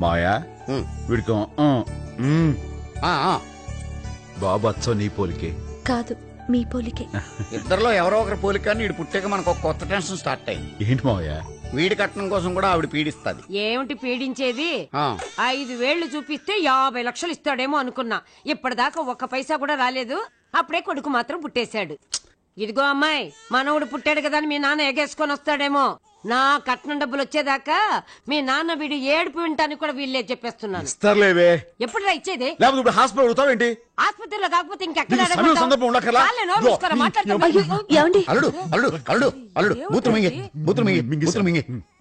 మాయా వీడికి బాబు అచ్చో నీ పోలికే కాదు మీ పోలికే. ఇద్దరులో ఎవరో ఒకరి పోలిక కానీ వీడు పుట్టాక మనకు ఒక కొత్త టెన్షన్ స్టార్ట్ అయ్యింది. ఏంటి మావయ్య? వీడి కట్నం కోసం కూడా ఆవిడ పీడిస్తుంది. ఏమిటి పీడించేది? 5 వేళ్లు చూపిస్తే 50 లక్షలు ఇస్తాడేమో అనుకున్నా. ఇప్పటిదాకా ఒక్క పైసా కూడా రాలేదు. అప్పుడే కొడుకు మాత్రం పుట్టేశాడు. ఇదిగో అమ్మాయి, మనవుడు పుట్టాడు కదా అని మీ నాన్న ఎగేసుకొని వస్తాడేమో. నా కట్నం డబ్బులు వచ్చేదాకా మీ నాన్న వీడు ఏడుపు వింటానికి కూడా వీళ్ళే చెప్పేస్తున్నాను. ఇస్తారులేవే. ఎప్పుడురా ఇచ్చేది? లేకపోతే హాస్పిటల్ అడుగుతావేంటి? ఆస్పత్రిలో కాకపోతే ఇంకెక్కడ?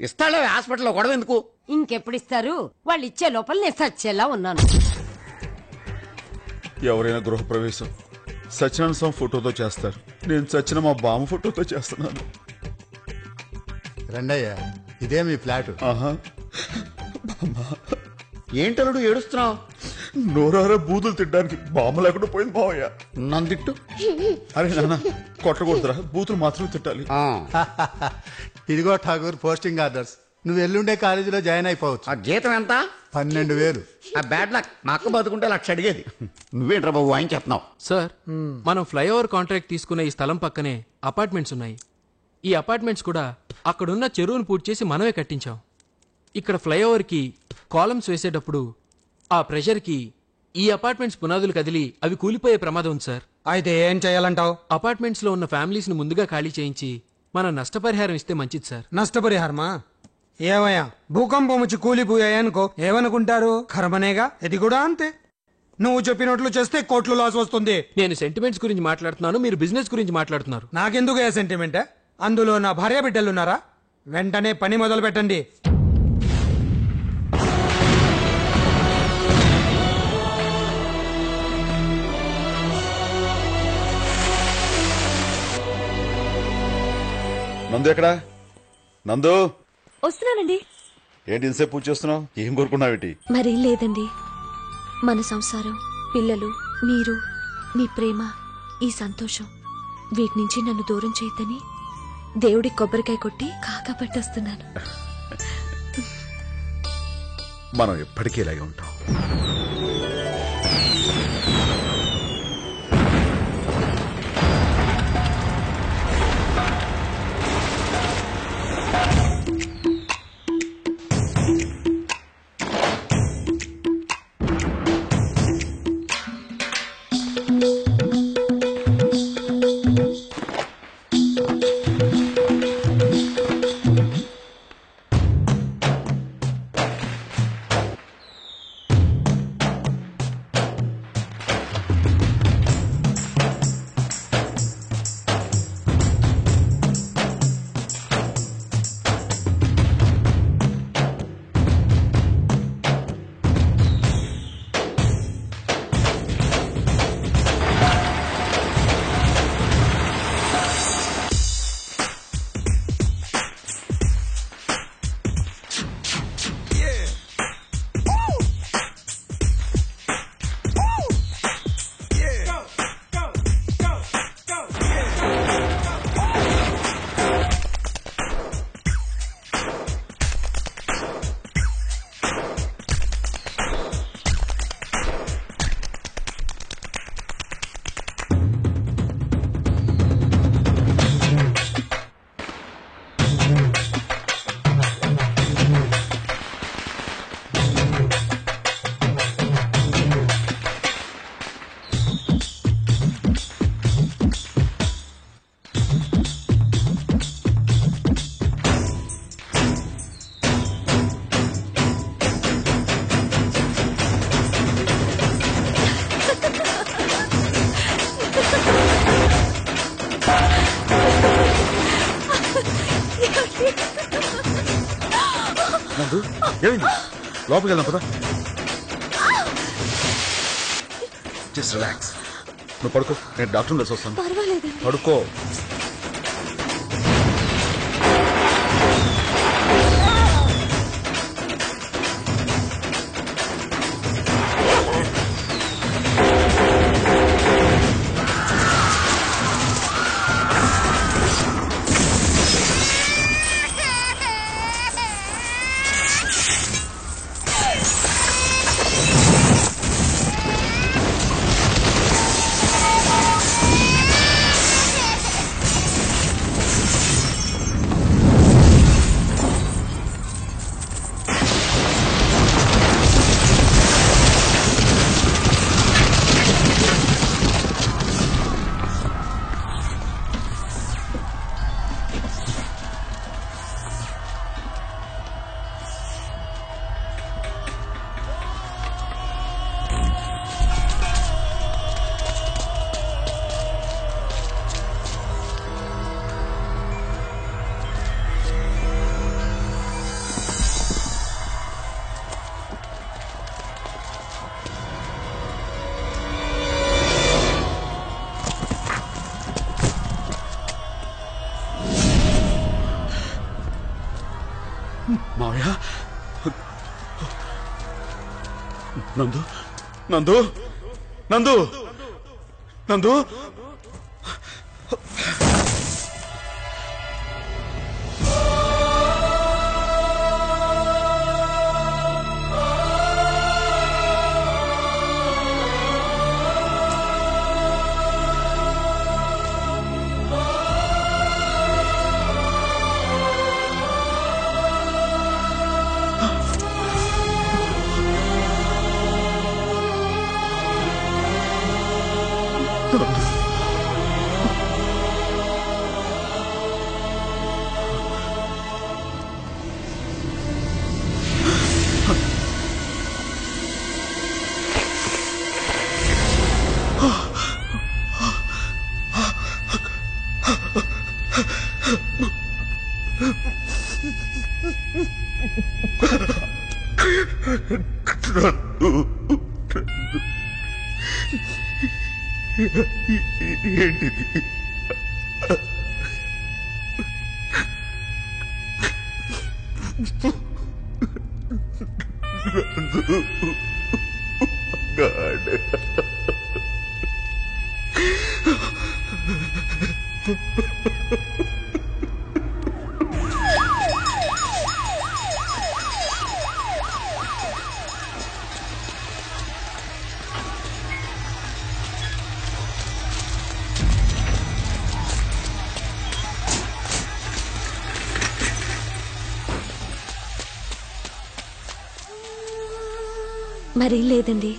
ఇస్తాడే హాస్పిటల్లో గొడవ ఎందుకు? ఇంకెప్పుడు ఇస్తారు? వాళ్ళు ఇచ్చే లోపల నేను సచ్చేలా ఉన్నాను. ఎవరైనా గృహప్రవేశం సత్యనారాయణ స్వామి ఫోటోతో చేస్తారు. నేను సచిన మా బామ్మ ఫోటోతో చేస్తున్నాను. రండయ్యా, ఇదే మీ ఫ్లాట్. ఏంటలుడు ఏడుస్తున్నావు? నోరారా బూతులు తిట్టడానికి బామ్మ లేకుండా పోయింది మావయ్య. నన్ను తిట్టు. అరే నాన్న కొట్టకూడదురా, బూతులు మాత్రమే తిట్టాలి. ఇదిగో ఠాగూర్ పోస్టింగ్ ఆర్డర్స్. నువ్వు ఎల్లుండే కాలేజీలో జాయిన్ అయిపోవచ్చు. ఆ జీతం ఎంత? 12,000. ఆ బ్యాడ్ లక్. మా అక్క బతుకుంటే 1,00,000 అడిగేది. నువ్వేంట్రా బాబు వాయించేస్తున్నావు? సార్, మనం ఫ్లైఓవర్ కాంట్రాక్ట్ తీసుకున్న ఈ స్థలం పక్కనే అపార్ట్మెంట్స్ ఉన్నాయి. ఈ అపార్ట్మెంట్స్ కూడా అక్కడున్న చెరువును పూర్తి చేసి మనమే కట్టించాం. ఇక్కడ ఫ్లైఓవర్ కి కాలమ్స్ వేసేటప్పుడు ఆ ప్రెషర్ కి ఈ అపార్ట్మెంట్స్ పునాదులు కదిలి అవి కూలిపోయే ప్రమాదం ఉంది సార్. అయితే ఏం చేయాలంటావు? అపార్ట్మెంట్స్ లో ఉన్న ఫ్యామిలీస్ ని ముందుగా ఖాళీ చేయించి మనం నష్టపరిహారం ఇస్తే మంచిది సార్. నష్టపరిహారమా? ఏవయ్యా, భూకంపం వచ్చి కూలిపోయాయనుకో ఏమనుకుంటారు? కర్మనేగా, ఇది కూడా అంతే. నువ్వు చెప్పినట్లు చేస్తే కోట్లు లాస్ వస్తుంది. నేను సెంటిమెంట్స్ గురించి మాట్లాడుతున్నాను, మీరు బిజినెస్ గురించి మాట్లాడుతున్నారు. నాకెందుకు ఏ సెంటిమెంట్? అందులో నా భార్య బిడ్డలున్నారా? వెంటనే పని మొదలు పెట్టండి. నందు ఎక్కడా? నందు, వస్తున్నానండి. ఏంటి ఇంతసేపు పూజ చేస్తున్నావు? ఏం కోరుకున్నావేటి? మరేం లేదండి, మన సంసారం, పిల్లలు, మీరు, మీ ప్రేమ, ఈ సంతోషం, వీటి నుంచి నన్ను దూరం చేయొద్దని దేవుడికి కొబ్బరికాయ కొట్టి కాకా పట్టేస్తున్నాను. మనం ఎప్పటికీ ఇలాగే ఉంటాం. ఏమైంది? లోపలికి వెళ్దాం పదా. Just relax. నువ్వు పడుకో, నేను డాక్టర్ కలిసి వస్తాను. పడుకో. మావయ్య నందు నందు నందు నందు ఏంటిది? మరీ లేదండి.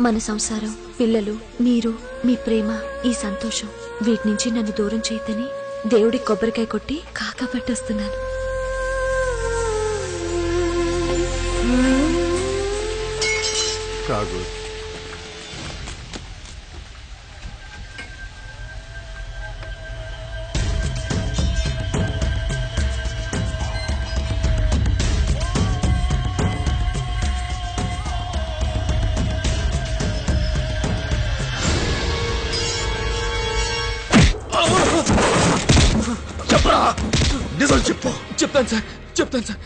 మన సంసారం, పిల్లలు, మీరు, మీ ప్రేమ, ఈ సంతోషం వీటి నుంచి నన్ను దూరం చేయతని దేవుడి కొబ్బరికాయ కొట్టి కాకా పట్టొస్తున్నాను. కాదు, చెప్తాను సార్.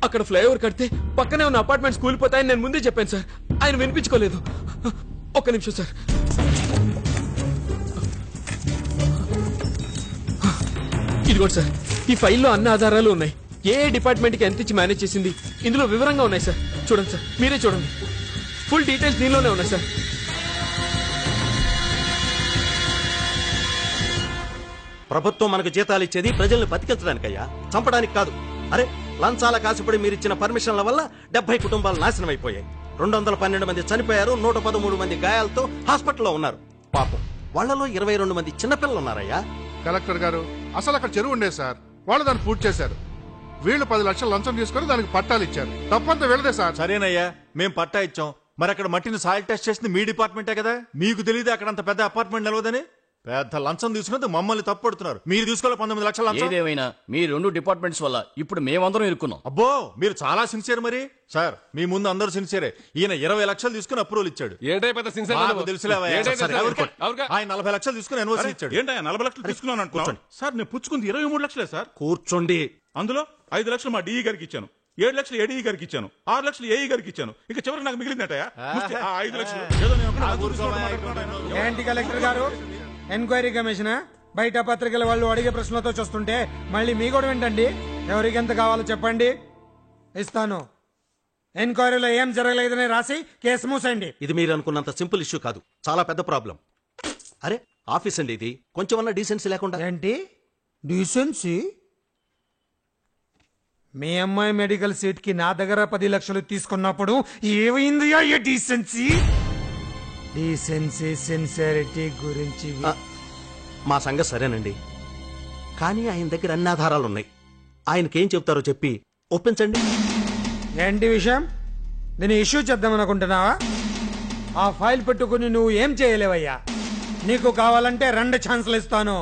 అక్కడ ఫ్లైఓవర్ కడితే పక్కనే ఉన్న అపార్ట్మెంట్స్ కూలిపోతాయని నేను ముందే చెప్పాను సార్. ఆయన వినిపించుకోలేదు. ఒక్క నిమిషం సార్. ఇదిగోండి సార్, ఈ ఫైల్లో అన్ని ఆధారాలు ఉన్నాయి. ఏ డిపార్ట్మెంట్కి ఎంత ఇచ్చి మేనేజ్ చేసింది ఇందులో వివరంగా ఉన్నాయి సార్. చూడండి సార్, మీరే చూడండి. ఫుల్ డీటెయిల్స్ దీనిలోనే ఉన్నాయి సార్. ప్రభుత్వం మనకు జీతాలు ఇచ్చేది ప్రజల్ని బతికించడానికయ్యా, చంపడానికి కాదు. అరే, లంచాల కాసుపడి మీరిచ్చిన పర్మిషన్ల వల్ల 70 కుటుంబాలు నాశనం అయిపోయాయి. 212 మంది చనిపోయారు, 113 మంది గాయాలతో హాస్పిటల్లో ఉన్నారు. పాపం వాళ్లలో 22 మంది చిన్నపిల్లలు ఉన్నారయ్యా. కలెక్టర్ గారు, అసలు అక్కడ చెరువు ఉండే సార్, వాళ్ళు దాన్ని పూర్తి చేశారు. వీళ్ళు 10 లక్షలు లంచం తీసుకుని దానికి పట్టాలు ఇచ్చారు. తప్పంతా వెళదే సార్. సరేనయ్యా, మేం పట్టా ఇచ్చాం. మరి అక్కడ మట్టిని సాయిల్ టెస్ట్ చేసింది మీ డిపార్ట్మెంటే కదా. మీకు తెలియదు అక్కడ అంత పెద్ద అపార్ట్మెంట్ నిలవదని? పెద్ద లంచం తీసుకున్నది మమ్మల్ని తప్పుడుతున్నారు. మీరు తీసుకోవాలి 19 లక్షల లంచం. ఏదేమైనా మీ 2 డిపార్ట్మెంట్స్ వల్ల ఇప్పుడు మేమందరం ఇరుక్కున్నాం. అబ్బో, మీరు చాలా సిన్సియర్. మరి సార్, మీ ముందు అందరూ సిన్సియరే. ఈయన 20 లక్షలు తీసుకుని అప్రూవల్ ఇచ్చాడు. తెలుసులేవయ్యా. ఆయన 40 లక్షలు తీసుకుని ఎన్ఓసీ ఇచ్చాడు. ఏంటయ్యా 40 లక్షలు తీసుకున్నాను అనుకున్నాను సార్. నేను పుచ్చుకుంది 23 లక్షలే సార్. కూర్చోండి. అందులో 5 లక్షలు మా డిఈ గారికి ఇచ్చాను, 7 లక్షలు ఏడీ గారికి ఇచ్చాను, 6 లక్షలు ఏఈ గారికి ఇచ్చాను. ఇక చివరికి నాకు మిగిలిందటయా 5 లక్షలు. ఏంటి కలెక్టర్ గారు, ఎంక్వైరీ కమిషన్ బయట పత్రికల వాళ్ళు అడిగే ప్రశ్నలతో చూస్తుంటే మళ్ళీ మీ కూడా ఏంటండి? ఎవరికి ఎంత కావాలో చెప్పండి, ఇస్తాను. ఎంక్వైరీలో ఏం జరగలేదని రాసి కేసు మూసేయండి. ఇది మీరు అనుకున్నంత సింపుల్ ఇష్యూ కాదు, చాలా పెద్ద ప్రాబ్లం. అరే, ఆఫీస్ అండి ఇది, కొంచెం డీసెన్సీ లేకుండా. ఏంటి డీసెన్సీ? మీ అమ్మాయి మెడికల్ సీట్ కి నా దగ్గర 10 లక్షలు తీసుకున్నప్పుడు ఏమైంది ఈ డీసెన్సీ? డీసెన్సీ, సిన్సియారిటీ గురించి మా సంగతి సరేనండి, కానీ ఆయన దగ్గర అన్ని ఆధారాలున్నాయి. ఆయనకేం చెప్తారో చెప్పి ఒప్పించండి. ఏంటి విషయం? నేను ఇష్యూ చేద్దామనుకుంటున్నావా? ఆ ఫైల్ పెట్టుకుని నువ్వు ఏం చేయలేవయ్యా. నీకు కావాలంటే 2 ఛాన్సులు ఇస్తాను.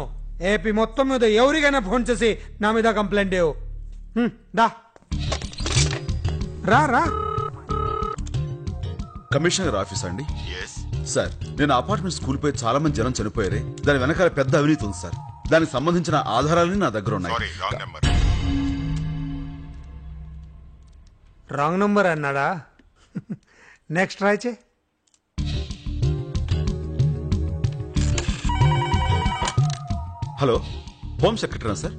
ఏపీ మొత్తం మీద ఎవరికైనా ఫోన్ చేసి నా మీద కంప్లైంట్ ఇవ్వు. దా రా రా. కమిషనర్ ఆఫీస్ అండి? సార్, నేను అపార్ట్మెంట్ స్కూల్ పై చాలా మంది జనం చనిపోయారే, దాని వెనకాల పెద్ద అవినీతి ఉంది సార్. దానికి సంబంధించిన ఆధారాలని నా దగ్గర ఉన్నాయి. రాంగ్ నంబర్ అన్నాడా? నెక్స్ట్ ట్రై చే. Hello, home secretary sir?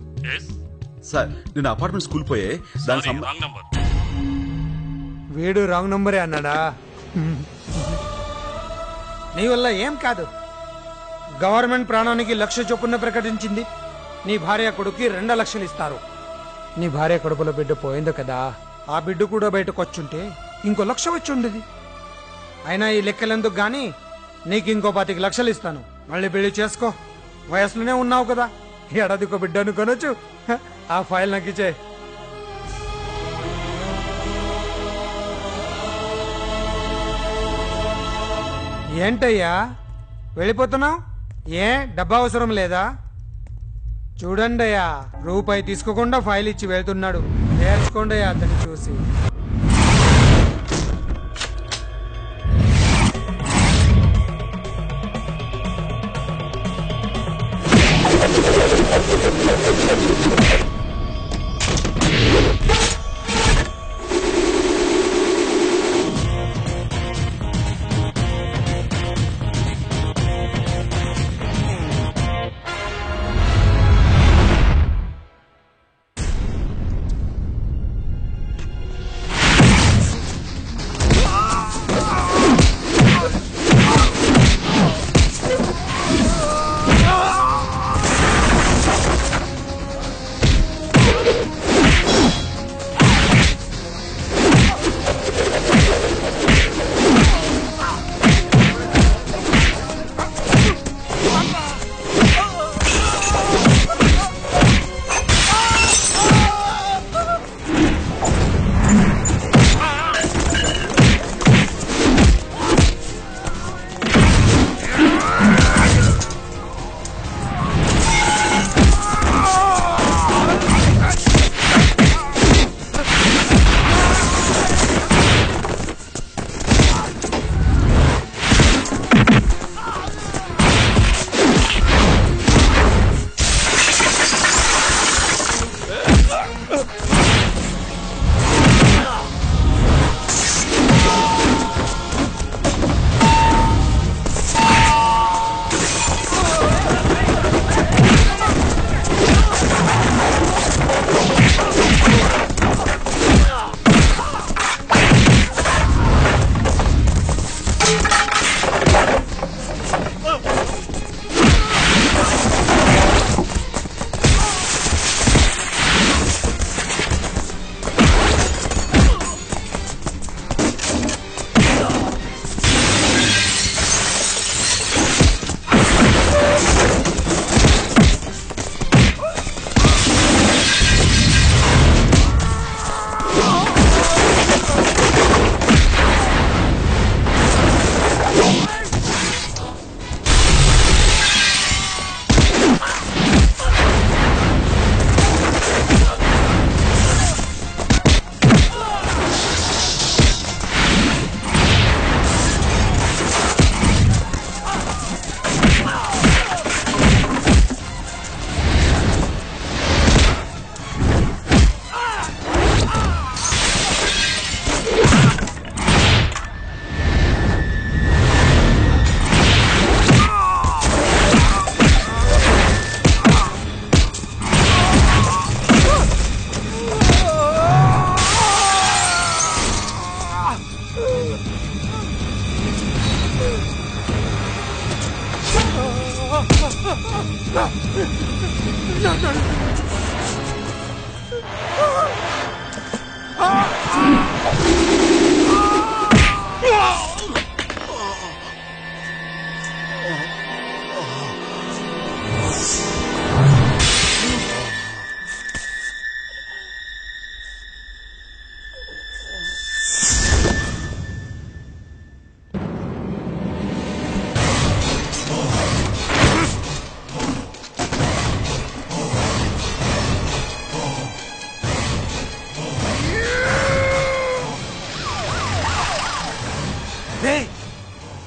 Sir, నేను అపార్ట్మెంట్ స్కూల్ పోయే దాని వీడు రాంగ్ నంబరే అన్నాడా? నీ వల్ల ఏం కాదు. గవర్నమెంట్ ప్రాణానికి 1,00,000 చొప్పున ప్రకటించింది. నీ భార్య కొడుక్కి 2 లక్షలు ఇస్తారు. నీ భార్య కడుపులో బిడ్డ పోయింది కదా, ఆ బిడ్డ కూడా బయటకు వచ్చుంటే ఇంకో 1,00,000 వచ్చి ఉండేది. అయినా ఈ లెక్కలెందుకు గాని నీకు ఇంకో 25 లక్షలు ఇస్తాను. మళ్ళీ పెళ్లి చేసుకో. వయసులోనే ఉన్నావు కదా, ఏడాదికో బిడ్డ అనుకోనొచ్చు. ఆ ఫైల్ నాకు ఇచ్చే. ఏంటయ్యా వెళ్ళిపోతున్నావు? ఏ డబ్బా అవసరం లేదా? చూడండి అయ్యా, రూపాయి తీసుకోకుండా ఫైల్ ఇచ్చి వెళ్తున్నాడు. నేర్చుకోండి అయ్యా అతన్ని చూసి.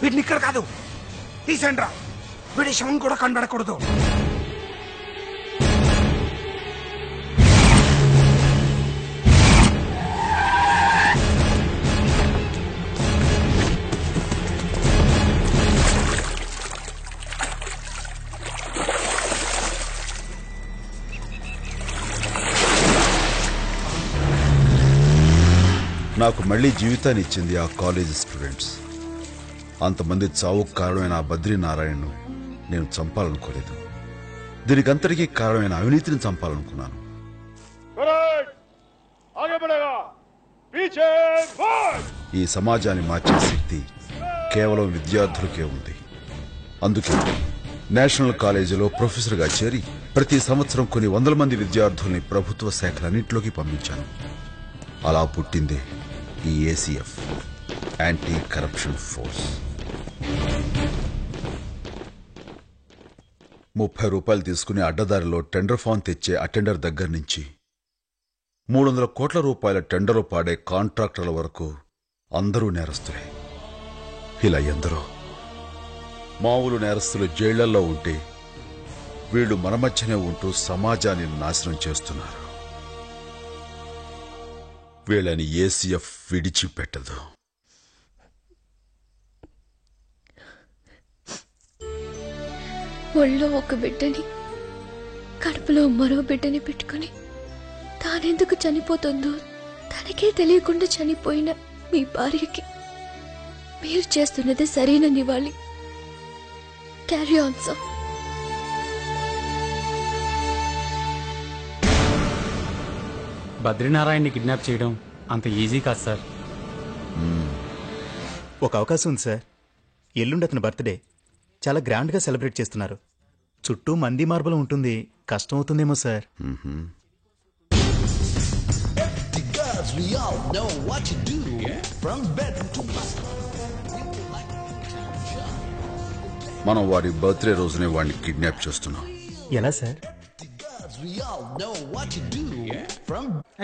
వీటిని ఇక్కడ కాదు, తీసండ్రా. వీడి శవం కూడా కనబడకూడదు. నాకు మళ్ళీ జీవితాన్ని ఇచ్చింది ఆ కాలేజ్ స్టూడెంట్స్. అంతమంది చావుకు కారణమైన ఆ బద్రీనారాయణను నేను చంపాలనుకోలేదు. దీనికంతటికీ కారణమైన అవినీతిని చంపాలనుకున్నాను. ఈ సమాజాన్ని మార్చే శక్తి కేవలం విద్యార్థులకే ఉంది. అందుకే నేషనల్ కాలేజీలో ప్రొఫెసర్గా చేరి ప్రతి సంవత్సరం కొన్ని వందల మంది విద్యార్థుల్ని ప్రభుత్వ శాఖలన్నింటిలోకి పంపించాను. అలా పుట్టిందే ఈ ఏసీఎఫ్, యాంటీ కరప్షన్ ఫోర్స్. 30 రూపాయలు తీసుకుని అడ్డదారిలో టెండర్ ఫామ్ తెచ్చే అటెండర్ దగ్గర నుంచి 300 కోట్ల రూపాయల టెండరు పాడే కాంట్రాక్టర్ల వరకు అందరూ నేరస్తులే. ఇలా ఎందరో మామూలు నేరస్తులు జైళ్లల్లో ఉంటే వీళ్లు మన మధ్యనే ఉంటూ సమాజాన్ని నాశనం చేస్తున్నారు. వీళ్ళని ఏసీఎఫ్ విడిచిపెట్టదు. ఒళ్ళో ఒక బిడ్డని, కడుపులో మరో బిడ్డని పెట్టుకుని తానెందుకు చనిపోతుందో తనకే తెలియకుండా చనిపోయిన మీ భార్యకి మీరు చేస్తున్నది సరైన నివాళి. Carry on sir. బద్రీనారాయణని కిడ్నాప్ చేయడం అంత ఈజీ కాదు సార్. ఒక అవకాశం ఉంది సార్. ఎల్లుండి అతని బర్త్డే చాలా గ్రాండ్ గా సెలబ్రేట్ చేస్తున్నారు. చుట్టూ మంది మార్బలం ఉంటుంది, కష్టం అవుతుందేమో సార్. మనం వాడి బర్త్డే రోజునే వాడిని కిడ్నాప్ చేస్తున్నాం. ఎలా సార్?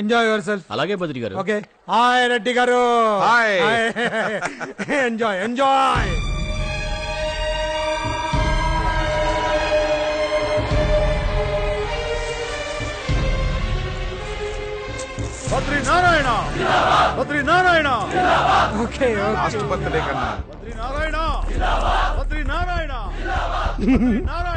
Enjoy your self. అలాగే బద్రి గారు. ఓకే. హాయ్ రెడ్డి గారు. Hi. Enjoy enjoy. Badrinarayana, Badrinarayana. Okay last birthday కన్నా బద్రీనారాయణ, బద్రీనారాయణ, బద్రీనారాయణ.